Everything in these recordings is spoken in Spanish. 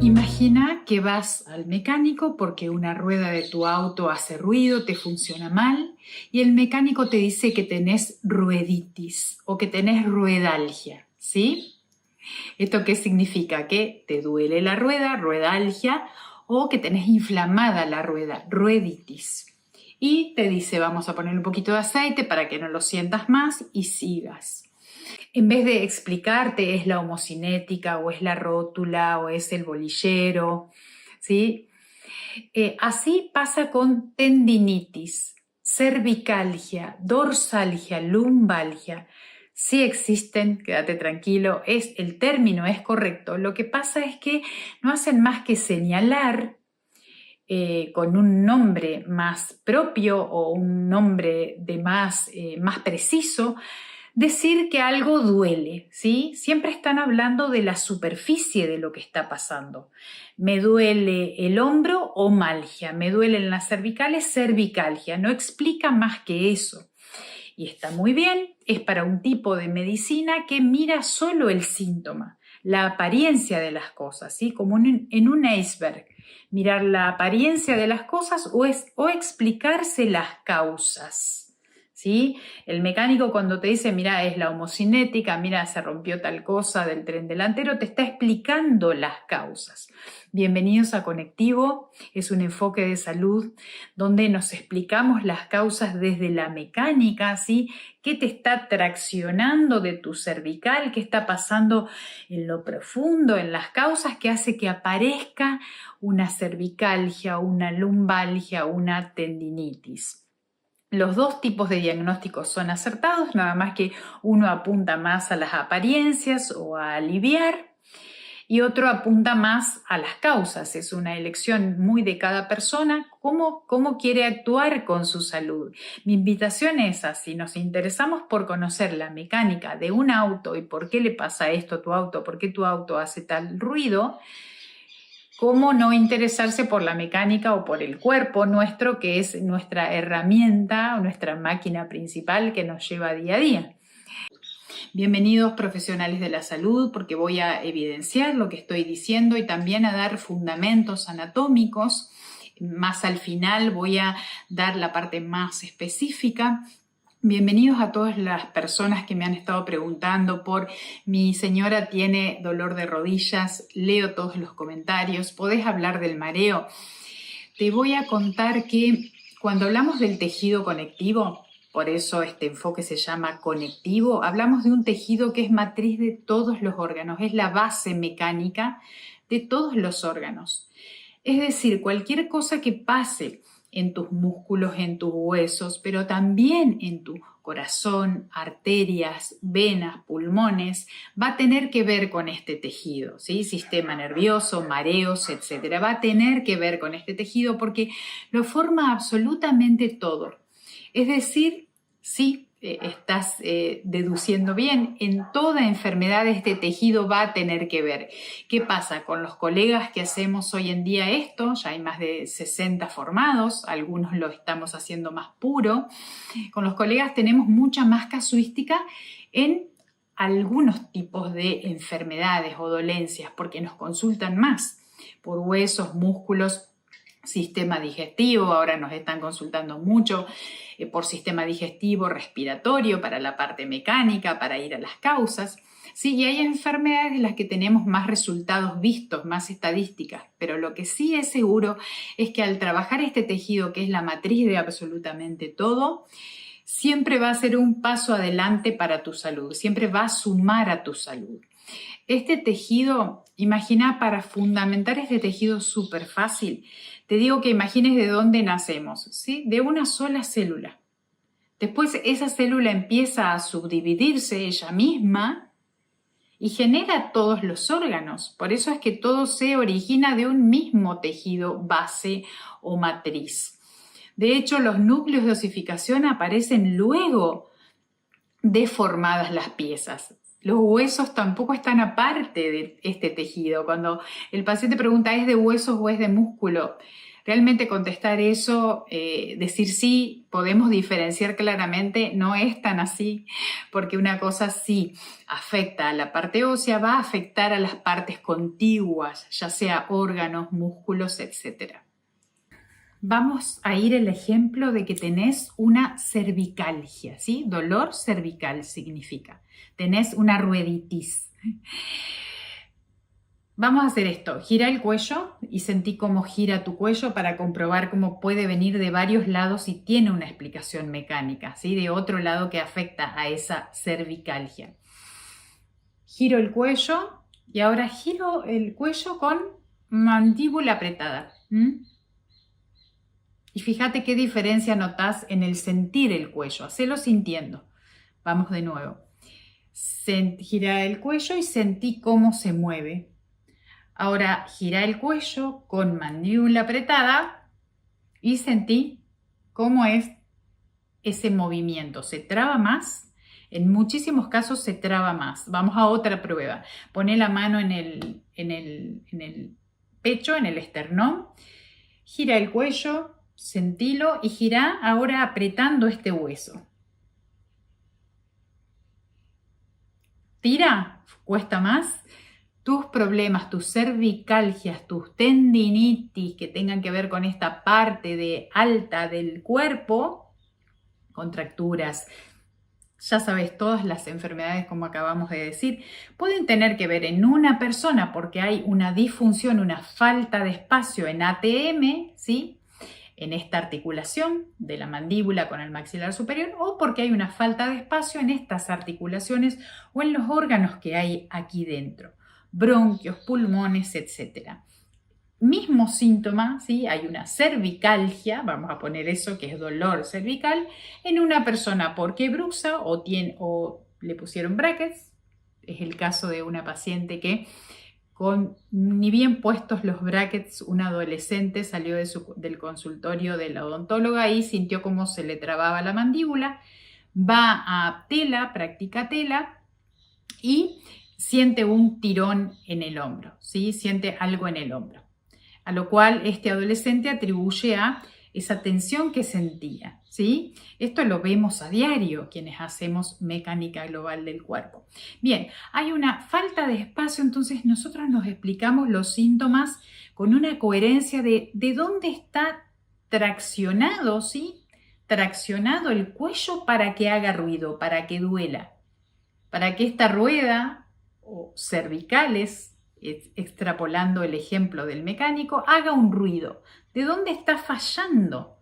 Imagina que vas al mecánico porque una rueda de tu auto hace ruido, te funciona mal y el mecánico te dice que tenés rueditis o que tenés ruedalgia, ¿sí? ¿Esto qué significa? Que te duele la rueda, ruedalgia, o que tenés inflamada la rueda, rueditis. Y te dice, vamos a poner un poquito de aceite para que no lo sientas más y sigas. En vez de explicarte es la homocinética o es la rótula o es el bolillero, ¿sí? Así pasa con tendinitis, cervicalgia, dorsalgia, lumbalgia. Sí existen, quédate tranquilo, el término es correcto. Lo que pasa es que no hacen más que señalar con un nombre más propio o un nombre más preciso, decir que algo duele, ¿sí? Siempre están hablando de la superficie de lo que está pasando. Me duele el hombro, omalgia. Me duelen las cervicales, cervicalgia. No explica más que eso. Y está muy bien, es para un tipo de medicina que mira solo el síntoma, la apariencia de las cosas, ¿sí? Como en un iceberg. Mirar la apariencia de las cosas o explicarse las causas. ¿Sí? El mecánico cuando te dice, mira, es la homocinética, mira, se rompió tal cosa del tren delantero, te está explicando las causas. Bienvenidos a Conectivo, es un enfoque de salud donde nos explicamos las causas desde la mecánica, ¿sí? ¿Qué te está traccionando de tu cervical? ¿Qué está pasando en lo profundo, en las causas que hace que aparezca una cervicalgia, una lumbalgia, una tendinitis? Los dos tipos de diagnósticos son acertados, nada más que uno apunta más a las apariencias o a aliviar y otro apunta más a las causas. Es una elección muy de cada persona, cómo quiere actuar con su salud. Mi invitación es esa, si nos interesamos por conocer la mecánica de un auto y por qué le pasa esto a tu auto, por qué tu auto hace tal ruido, ¿cómo no interesarse por la mecánica o por el cuerpo nuestro, que es nuestra herramienta, nuestra máquina principal que nos lleva día a día? Bienvenidos profesionales de la salud, porque voy a evidenciar lo que estoy diciendo y también a dar fundamentos anatómicos. Más al final voy a dar la parte más específica. Bienvenidos a todas las personas que me han estado preguntando por mi señora tiene dolor de rodillas, leo todos los comentarios, ¿podés hablar del mareo? Te voy a contar que cuando hablamos del tejido conectivo, por eso este enfoque se llama conectivo, hablamos de un tejido que es matriz de todos los órganos, es la base mecánica de todos los órganos. Es decir, cualquier cosa que pase en tus músculos, en tus huesos, pero también en tu corazón, arterias, venas, pulmones, va a tener que ver con este tejido, ¿sí? Sistema nervioso, mareos, etc. Va a tener que ver con este tejido porque lo forma absolutamente todo. Es decir, sí, estás deduciendo bien, en toda enfermedad este tejido va a tener que ver. ¿Qué pasa con los colegas que hacemos hoy en día esto? Ya hay más de 60 formados, algunos lo estamos haciendo más puro. Con los colegas tenemos mucha más casuística en algunos tipos de enfermedades o dolencias porque nos consultan más por huesos, músculos, sistema digestivo, ahora nos están consultando mucho por sistema digestivo, respiratorio, para la parte mecánica, para ir a las causas. Sí, y hay enfermedades en las que tenemos más resultados vistos, más estadísticas, pero lo que sí es seguro es que al trabajar este tejido, que es la matriz de absolutamente todo, siempre va a ser un paso adelante para tu salud, siempre va a sumar a tu salud. Este tejido, imagina, para fundamentar este tejido súper fácil, te digo que imagines de dónde nacemos, ¿sí? De una sola célula. Después esa célula empieza a subdividirse ella misma y genera todos los órganos. Por eso es que todo se origina de un mismo tejido base o matriz. De hecho, los núcleos de osificación aparecen luego de formadas las piezas. Los huesos tampoco están aparte de este tejido. Cuando el paciente pregunta, ¿es de huesos o es de músculo? Realmente contestar eso, decir sí, podemos diferenciar claramente, no es tan así, porque una cosa sí afecta a la parte ósea, va a afectar a las partes contiguas, ya sea órganos, músculos, etc. Vamos a ir el ejemplo de que tenés una cervicalgia, ¿sí? Dolor cervical significa. Tenés una rueditis. Vamos a hacer esto, gira el cuello y sentí cómo gira tu cuello para comprobar cómo puede venir de varios lados y tiene una explicación mecánica, ¿sí? De otro lado que afecta a esa cervicalgia. Giro el cuello y ahora giro el cuello con mandíbula apretada. Y fíjate qué diferencia notás en el sentir el cuello, hacelo sintiendo. Vamos de nuevo. Gira el cuello y sentí cómo se mueve. Ahora gira el cuello con mandíbula apretada y sentí cómo es ese movimiento. ¿Se traba más? En muchísimos casos se traba más. Vamos a otra prueba. Poné la mano en el pecho, en el esternón. Gira el cuello, sentilo y gira ahora apretando este hueso. ¿Tira? ¿Cuesta más? Tus problemas, tus cervicalgias, tus tendinitis que tengan que ver con esta parte de alta del cuerpo, contracturas, ya sabes, todas las enfermedades como acabamos de decir, pueden tener que ver en una persona porque hay una disfunción, una falta de espacio en ATM, ¿sí? En esta articulación de la mandíbula con el maxilar superior o porque hay una falta de espacio en estas articulaciones o en los órganos que hay aquí dentro, bronquios, pulmones, etc. Mismo síntoma, ¿sí? Hay una cervicalgia, vamos a poner eso que es dolor cervical, en una persona porque bruxa o le pusieron brackets. Es el caso de una paciente que con ni bien puestos los brackets, un adolescente salió del consultorio de la odontóloga y sintió cómo se le trababa la mandíbula, va a tela, practica tela y siente un tirón en el hombro, ¿sí? Siente algo en el hombro, a lo cual este adolescente atribuye a esa tensión que sentía, ¿sí? Esto lo vemos a diario quienes hacemos mecánica global del cuerpo. Bien, hay una falta de espacio, entonces nosotros nos explicamos los síntomas con una coherencia de dónde está traccionado, ¿sí? Traccionado el cuello para que haga ruido, para que duela, para que esta rueda o cervicales, extrapolando el ejemplo del mecánico, haga un ruido. ¿De dónde está fallando?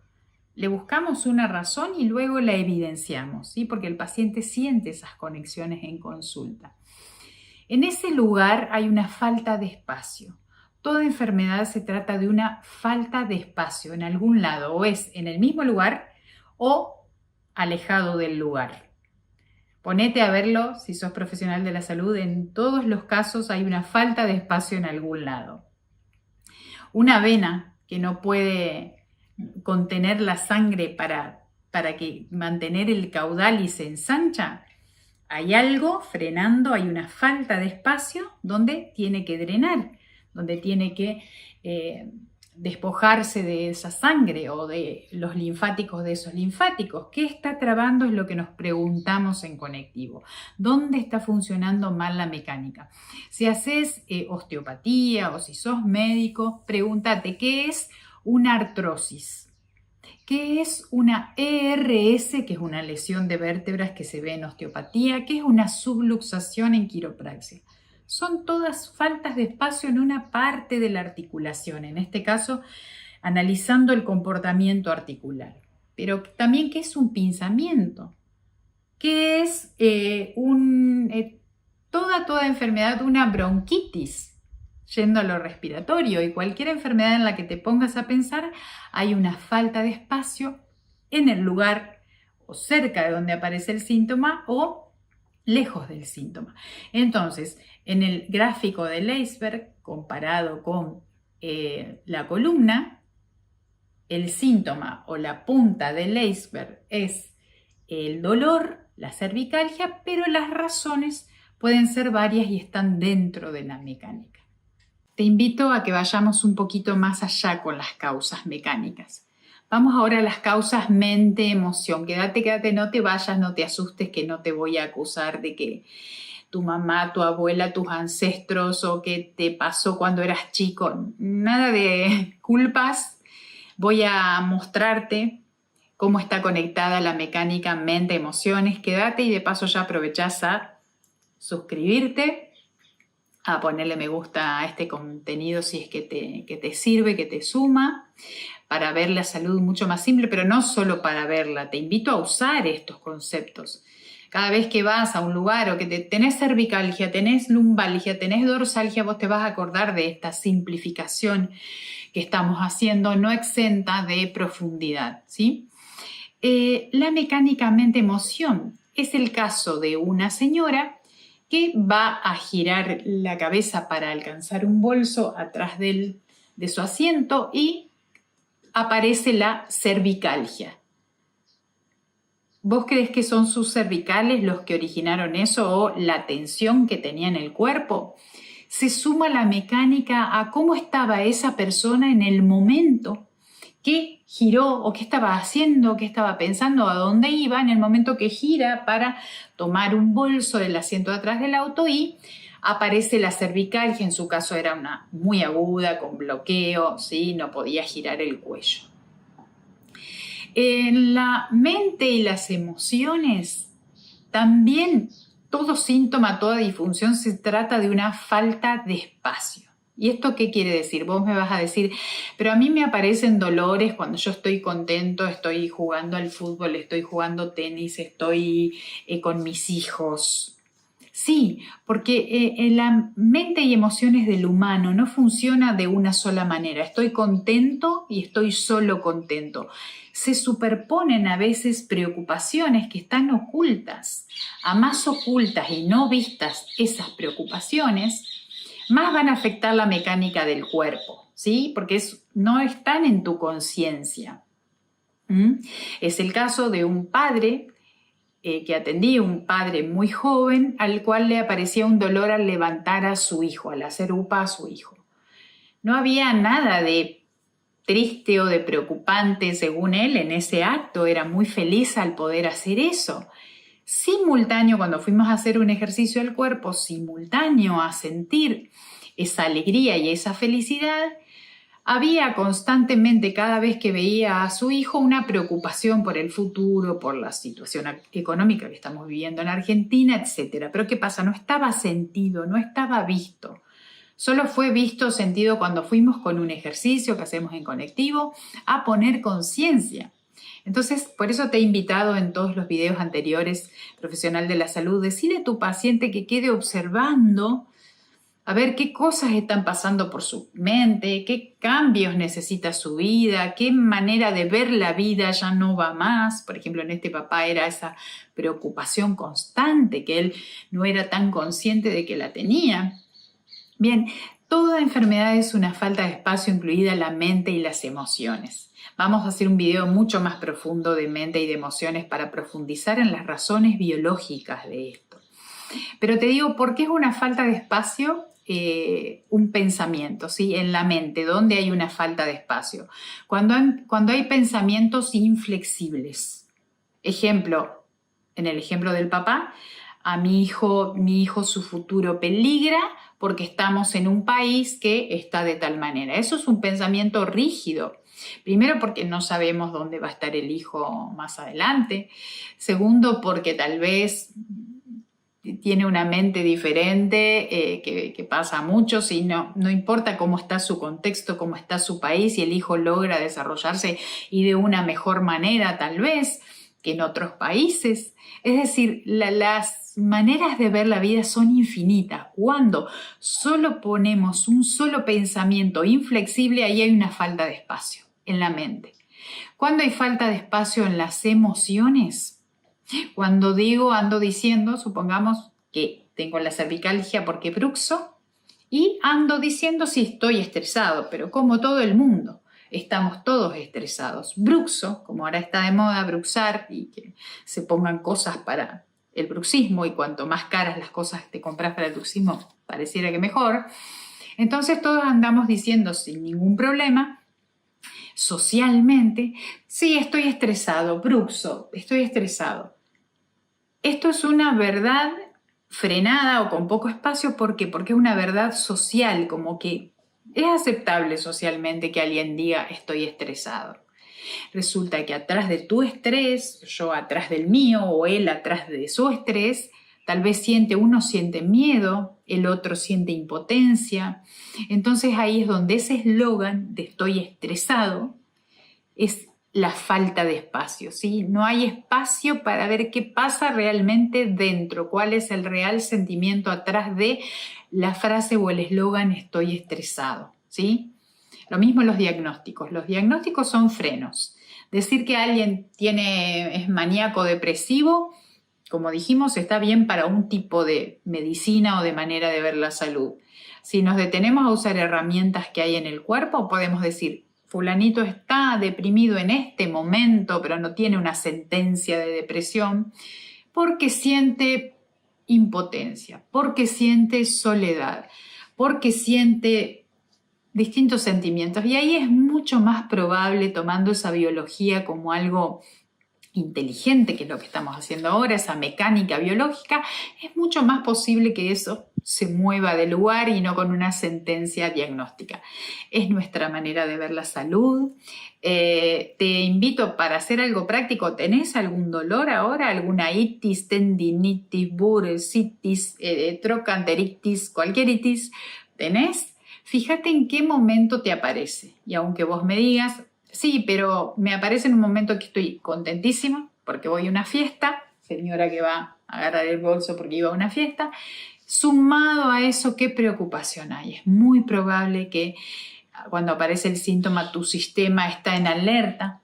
Le buscamos una razón y luego la evidenciamos, ¿sí? Porque el paciente siente esas conexiones en consulta. En ese lugar hay una falta de espacio. Toda enfermedad se trata de una falta de espacio en algún lado, o es en el mismo lugar o alejado del lugar. Ponete a verlo si sos profesional de la salud, en todos los casos hay una falta de espacio en algún lado. Una vena que no puede contener la sangre para que mantener el caudal y se ensancha, hay algo frenando, hay una falta de espacio donde tiene que drenar, donde tiene que despojarse de esa sangre o de los linfáticos de esos linfáticos. ¿Qué está trabando? Es lo que nos preguntamos en conectivo. ¿Dónde está funcionando mal la mecánica? Si haces osteopatía o si sos médico, pregúntate ¿qué es una artrosis? ¿Qué es una ERS, que es una lesión de vértebras que se ve en osteopatía? ¿Qué es una subluxación en quiropraxia? Son todas faltas de espacio en una parte de la articulación, en este caso analizando el comportamiento articular. Pero también, ¿qué es un pinzamiento? ¿Qué es toda enfermedad, una bronquitis? Yendo a lo respiratorio, y cualquier enfermedad en la que te pongas a pensar, hay una falta de espacio en el lugar o cerca de donde aparece el síntoma o lejos del síntoma. Entonces, en el gráfico de Leisberg, comparado con la columna, el síntoma o la punta de Leisberg es el dolor, la cervicalgia, pero las razones pueden ser varias y están dentro de la mecánica. te invito a que vayamos un poquito más allá con las causas mecánicas. Vamos ahora a las causas mente-emoción. Quédate, no te vayas, no te asustes, que no te voy a acusar de que tu mamá, tu abuela, tus ancestros o qué te pasó cuando eras chico. Nada de culpas. Voy a mostrarte cómo está conectada la mecánica mente-emociones. Quédate y de paso ya aprovechás a suscribirte, a ponerle me gusta a este contenido si es que te sirve, que te suma, para ver la salud mucho más simple, pero no solo para verla. Te invito a usar estos conceptos. Cada vez que vas a un lugar o que tenés cervicalgia, tenés lumbalgia, tenés dorsalgia, vos te vas a acordar de esta simplificación que estamos haciendo, no exenta de profundidad, ¿sí? La mecánica mente-emoción es el caso de una señora que va a girar la cabeza para alcanzar un bolso atrás de su asiento y aparece la cervicalgia. ¿Vos crees que son sus cervicales los que originaron eso o la tensión que tenía en el cuerpo? Se suma la mecánica a cómo estaba esa persona en el momento que giró o qué estaba haciendo, qué estaba pensando, a dónde iba en el momento que gira para tomar un bolso del asiento de atrás del auto y aparece la cervicalgia. En su caso era una muy aguda, con bloqueo, ¿sí? No podía girar el cuello. En la mente y las emociones, también todo síntoma, toda disfunción se trata de una falta de espacio. ¿Y esto qué quiere decir? Vos me vas a decir, pero a mí me aparecen dolores cuando yo estoy contento, estoy jugando al fútbol, estoy jugando tenis, estoy con mis hijos. Sí, porque la mente y emociones del humano no funciona de una sola manera. Estoy contento y estoy solo contento. Se superponen a veces preocupaciones que están ocultas. A más ocultas y no vistas esas preocupaciones, más van a afectar la mecánica del cuerpo, ¿sí? Porque no están en tu conciencia. Es el caso de un padre que atendí, un padre muy joven, al cual le aparecía un dolor al levantar a su hijo, al hacer upa a su hijo. No había nada de triste o de preocupante, según él, en ese acto. Era muy feliz al poder hacer eso. Simultáneo, cuando fuimos a hacer un ejercicio del cuerpo, simultáneo a sentir esa alegría y esa felicidad, había constantemente, cada vez que veía a su hijo, una preocupación por el futuro, por la situación económica que estamos viviendo en Argentina, etc. Pero ¿qué pasa? No estaba sentido, no estaba visto. Solo fue visto, sentido cuando fuimos con un ejercicio que hacemos en Conectivo a poner conciencia. Entonces, por eso te he invitado en todos los videos anteriores, profesional de la salud, decirle a tu paciente que quede observando a ver qué cosas están pasando por su mente, qué cambios necesita su vida, qué manera de ver la vida ya no va más. Por ejemplo, en este papá era esa preocupación constante que él no era tan consciente de que la tenía. Bien, toda enfermedad es una falta de espacio, incluida la mente y las emociones. Vamos a hacer un video mucho más profundo de mente y de emociones para profundizar en las razones biológicas de esto. Pero te digo, ¿por qué es una falta de espacio? Un pensamiento, ¿sí? En la mente, ¿dónde hay una falta de espacio? Cuando hay pensamientos inflexibles. Ejemplo, en el ejemplo del papá, a mi hijo su futuro peligra porque estamos en un país que está de tal manera. Eso es un pensamiento rígido. Primero, porque no sabemos dónde va a estar el hijo más adelante. Segundo, porque tal vez tiene una mente diferente, que pasa mucho, si no importa cómo está su contexto, cómo está su país, y el hijo logra desarrollarse y de una mejor manera tal vez que en otros países. Es decir, las maneras de ver la vida son infinitas. Cuando solo ponemos un solo pensamiento inflexible, ahí hay una falta de espacio en la mente. Cuando hay falta de espacio en las emociones, cuando ando diciendo, supongamos que tengo la cervicalgia porque bruxo, y ando diciendo si estoy estresado, pero como todo el mundo, estamos todos estresados. Bruxo, como ahora está de moda bruxar y que se pongan cosas para el bruxismo, y cuanto más caras las cosas te compras para el bruxismo, pareciera que mejor. Entonces todos andamos diciendo sin ningún problema, socialmente, sí, estoy estresado, bruxo, estoy estresado. Esto es una verdad frenada o con poco espacio, ¿por qué? Porque es una verdad social, como que es aceptable socialmente que alguien diga estoy estresado. Resulta que atrás de tu estrés, yo atrás del mío o él atrás de su estrés, tal vez uno siente miedo, el otro siente impotencia. Entonces ahí es donde ese eslogan de estoy estresado es la falta de espacio, ¿sí? No hay espacio para ver qué pasa realmente dentro, cuál es el real sentimiento atrás de la frase o el eslogan estoy estresado, ¿sí? Lo mismo los diagnósticos. Los diagnósticos son frenos. Decir que alguien es maníaco depresivo, como dijimos, está bien para un tipo de medicina o de manera de ver la salud. Si nos detenemos a usar herramientas que hay en el cuerpo, podemos decir, fulanito está deprimido en este momento, pero no tiene una sentencia de depresión, porque siente impotencia, porque siente soledad, porque siente distintos sentimientos. Y ahí es mucho más probable, tomando esa biología como algo inteligente, que es lo que estamos haciendo ahora, esa mecánica biológica, es mucho más posible que eso se mueva del lugar y no con una sentencia diagnóstica. Es nuestra manera de ver la salud. Te invito para hacer algo práctico. ¿Tenés algún dolor ahora? ¿Alguna itis, tendinitis, bursitis, trocanteritis, cualquier itis? ¿Tenés? Fíjate en qué momento te aparece. Y aunque vos me digas, sí, pero me aparece en un momento que estoy contentísima porque voy a una fiesta, señora que va a agarrar el bolso porque iba a una fiesta. Sumado a eso, ¿qué preocupación hay? Es muy probable que cuando aparece el síntoma tu sistema está en alerta,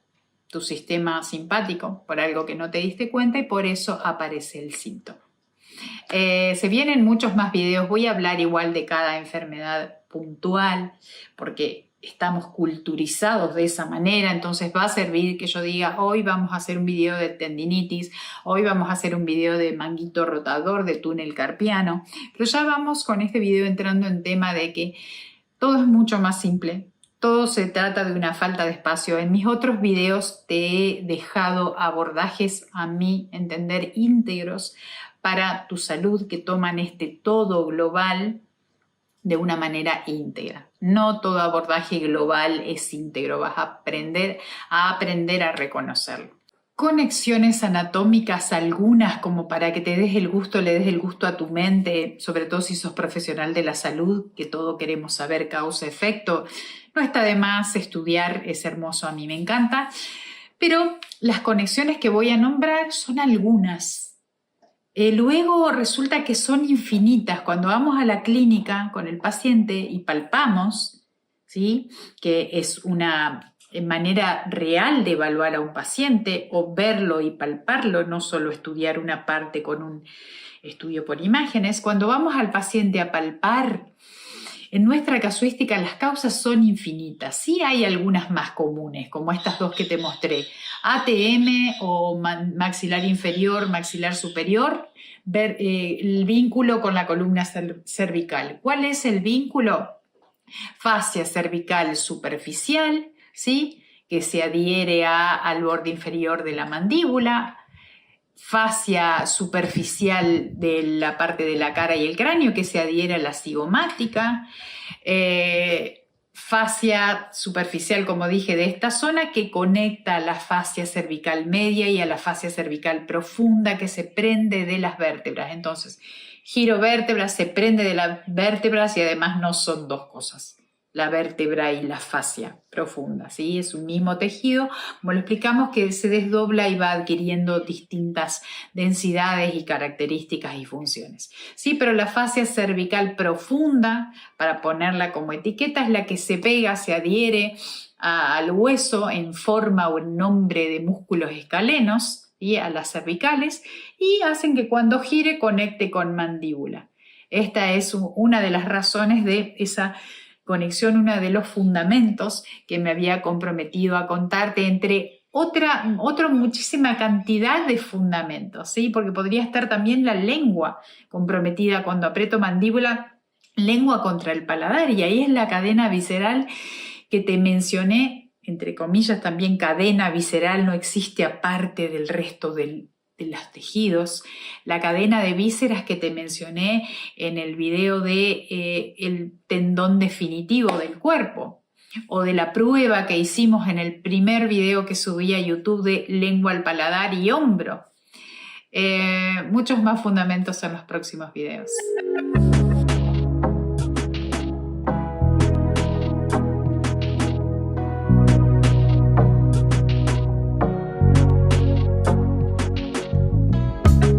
tu sistema simpático, por algo que no te diste cuenta y por eso aparece el síntoma. Se vienen muchos más videos, voy a hablar igual de cada enfermedad puntual porque estamos culturizados de esa manera, entonces va a servir que yo diga hoy vamos a hacer un video de tendinitis, hoy vamos a hacer un video de manguito rotador, de túnel carpiano, pero ya vamos con este video entrando en tema de que todo es mucho más simple, todo se trata de una falta de espacio. En mis otros videos te he dejado abordajes a mi entender íntegros para tu salud que toman este todo global de una manera íntegra. No todo abordaje global es íntegro, vas a aprender a reconocerlo. Conexiones anatómicas algunas como para que te des el gusto, le des el gusto a tu mente, sobre todo si sos profesional de la salud, que todo queremos saber causa-efecto. No está de más estudiar, es hermoso, a mí me encanta, pero las conexiones que voy a nombrar son algunas. Luego resulta que son infinitas. Cuando vamos a la clínica con el paciente y palpamos, ¿sí? Que es una manera real de evaluar a un paciente o verlo y palparlo, no solo estudiar una parte con un estudio por imágenes. Cuando vamos al paciente a palpar, en nuestra casuística las causas son infinitas. Sí hay algunas más comunes, como estas dos que te mostré. ATM o maxilar inferior, maxilar superior, ver el vínculo con la columna cervical. ¿Cuál es el vínculo? Fascia cervical superficial, ¿sí? Que se adhiere al borde inferior de la mandíbula. Fascia superficial de la parte de la cara y el cráneo que se adhiere a la cigomática, fascia superficial, como dije, de esta zona que conecta a la fascia cervical media y a la fascia cervical profunda que se prende de las vértebras. Entonces, giro vértebras, se prende de las vértebras y además no son dos cosas. La vértebra y la fascia profunda, ¿sí? Es un mismo tejido, como lo explicamos, que se desdobla y va adquiriendo distintas densidades y características y funciones, ¿sí? Pero la fascia cervical profunda, para ponerla como etiqueta, es la que se pega, se adhiere al hueso en forma o en nombre de músculos escalenos y a las cervicales y hacen que cuando gire conecte con mandíbula. Esta es una de las razones de esa conexión, uno de los fundamentos que me había comprometido a contarte entre otra muchísima cantidad de fundamentos, ¿sí? Porque podría estar también la lengua comprometida cuando aprieto mandíbula, lengua contra el paladar, y ahí es la cadena visceral que te mencioné, entre comillas también cadena visceral, no existe aparte del resto de los tejidos. La cadena de vísceras que te mencioné en el video de el tendón definitivo del cuerpo, o de la prueba que hicimos en el primer video que subí a YouTube de lengua al paladar y hombro. Muchos más fundamentos en los próximos videos.